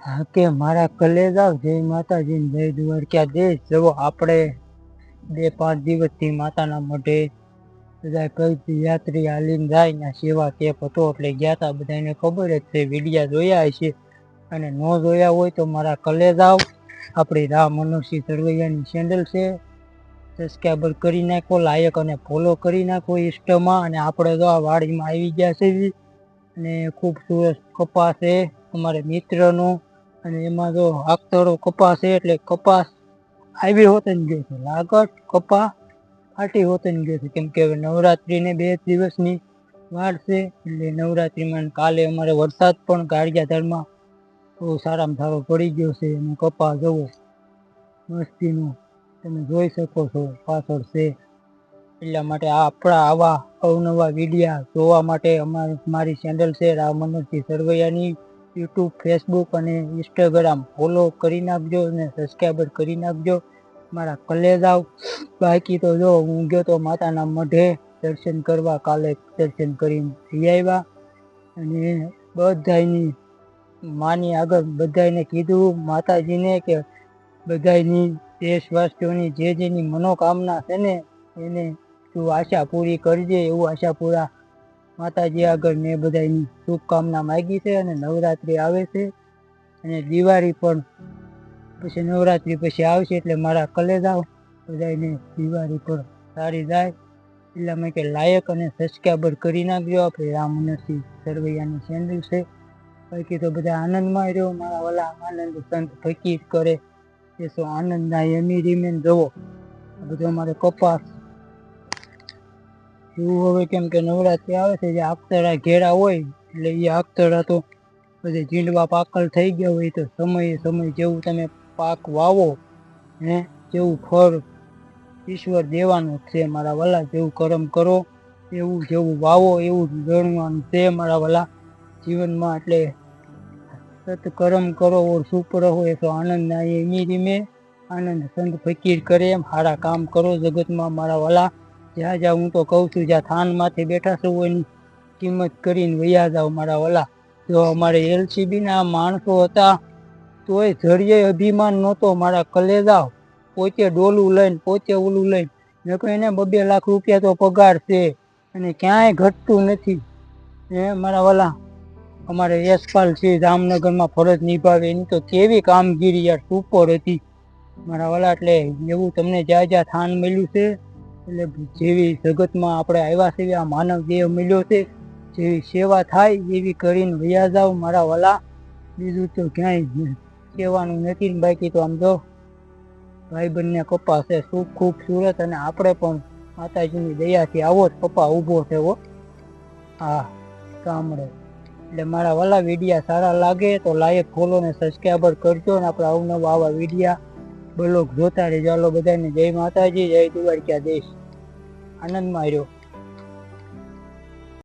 હા કે મારા કલેજા જય માતાજી જય દ્વારકા દેશ. જવો આપણે 2-5 દિવસથી માતાના મઢે બધા યાત્રી હાલીને જાય ને સેવા કેપ હતો એટલે ગયા તા, બધાને ખબર જ છે, વિડિયા જોયા હશે. અને ન જોયા હોય તો મારા કલેજાઓ આપણી રામ મનોજસિંહ સરવૈયાની ચેનલ છે, સબસ્ક્રાઈબર કરી નાખો, લાયક અને ફોલો કરી નાખો ઇન્સ્ટામાં. અને આપણે તો આ વાડીમાં આવી ગયા છે અને ખૂબસૂરત કપાસ છે અમારે મિત્રનો, અને એમાં જો આખતરો કપાસ છે એટલે કપાસ આવી હોતન ગયો છે, લાગત કપા ફાટી હોતન ગયો છે. કેમ કે હવે નવરાત્રીને 2 દિવસની વાર છે એટલે નવરાત્રીમાં કાલે અમારે વરસાદ પણ ગાડિયાધારમાં બહુ સારામાં સારો પડી ગયો છે. અને કપા જવો મસ્તીનું તમે જોઈ શકો છો પાછળ છે. એટલા માટે આપણા આવા અવનવા વિડિયા જોવા માટે મારી ચેનલ છે રામ મનોજસિંહ સરવૈયાની, યુટ્યુબ, ફેસબુક અને ઇન્સ્ટાગ્રામ ફોલો કરી નાખજો અને સબસ્ક્રાઈબર કરી નાખજો મારા કલેજાઓ. બાકી તો જો હું ગયો તો માતાના મઢે દર્શન કરવા, કાલે દર્શન કરીને જઈ આવ્યા. અને બધાની માની આગળ બધાને કીધું માતાજીને કે બધાની દેશવાસીઓની જે જેની મનોકામના છે ને એને તું આશા પૂરી કરજે, એવું આશાપુરા માતાજી આગળ મેં બધાની શુભકામના માગી છે. અને નવરાત્રી આવે છે અને દિવાળી પણ પછી નવરાત્રી પછી આવશે એટલે મારા કલેજાઓ બધાને દિવાળી પર સારી જાય એટલા માટે લાયક અને સબસ્ક્રાઈબર કરી નાખજો. આપણે રામ મનોજસિંહ સરવૈયાની ચેનલ છે. બાકી તો બધા આનંદમાં રહ્યો મારા વાલા, આનંદ સંત ફકીર કરે એસો આનંદના એમી રીમેન જવો બધું અમારે કપાસ એવું હવે. કેમ કે નવરાત્રી આવે છે, જે આખતરા ઘેરા હોય એટલે એ આખતરા તો બધે ઝીંડવા પાકલ થઈ ગયા હોય તો સમય જેવું તમે પાક વાવો ને જેવું ફળ ઈશ્વર દેવાનું છે મારા વાલા. જેવું કરમ કરો એવું, જેવું વાવો એવું ગણવાનું છે મારા વાલા જીવનમાં. એટલે સત્કર્મ કરો ઓર સુપ રહો એ તો આનંદ ના એમી રીમે આનંદ સંત ફકીર કરે એમ સારા કામ કરો જગતમાં મારા વાલા. જ્યાં હું તો કઉ છું, જ્યાં થાન માંથી બેઠા છો એની કિંમત કરીને વૈયા જાવ મારા વાલા. જો અમારે એલસીબી ના માણસો હતા તોય જળિયે અભિમાન નહોતો મારા કલેજાઓ. પોતે ડોલું લઈને પોતે ઓલું લઈને એને 2-2 લાખ રૂપિયા તો પગાર છે અને ક્યાંય ઘટતું નથી હે મારા વાલા. અમારે યશપાલ સિંહ જામનગરમાં ફરજ નિભાવે એની તો કેવી કામગીરી યાર સુપર હતી મારા વાલા. એટલે એવું તમને જ્યાં થાન મળ્યું છે એટલે જેવી જગતમાં આપણે આવ્યા છે આ માનવ દેહ મળ્યો છે, જેવી સેવા થાય એવી કરીને વૈયા જાવ મારા વાલા. બીજું તો ક્યાંય કહેવાનું નથી. બાકી તો આમ જો ભાઈ બંને કપા છે ખૂબ સુરત, અને આપણે પણ માતાજીની દયાથી આવો જ કપા ઊભો છે હો. હા ગામડે. એટલે મારા વાલા વિડિયા સારા લાગે તો લાયક, ફોલો ને સબસ્ક્રાઈબર કરજો. ને આપણે અવનવા આવા વિડિયા બ્લોગ જોતા રહેજો. ચાલો બધાને જય માતાજી, જય દ્વારકા દેશ. આનંદમાં રહ્યો.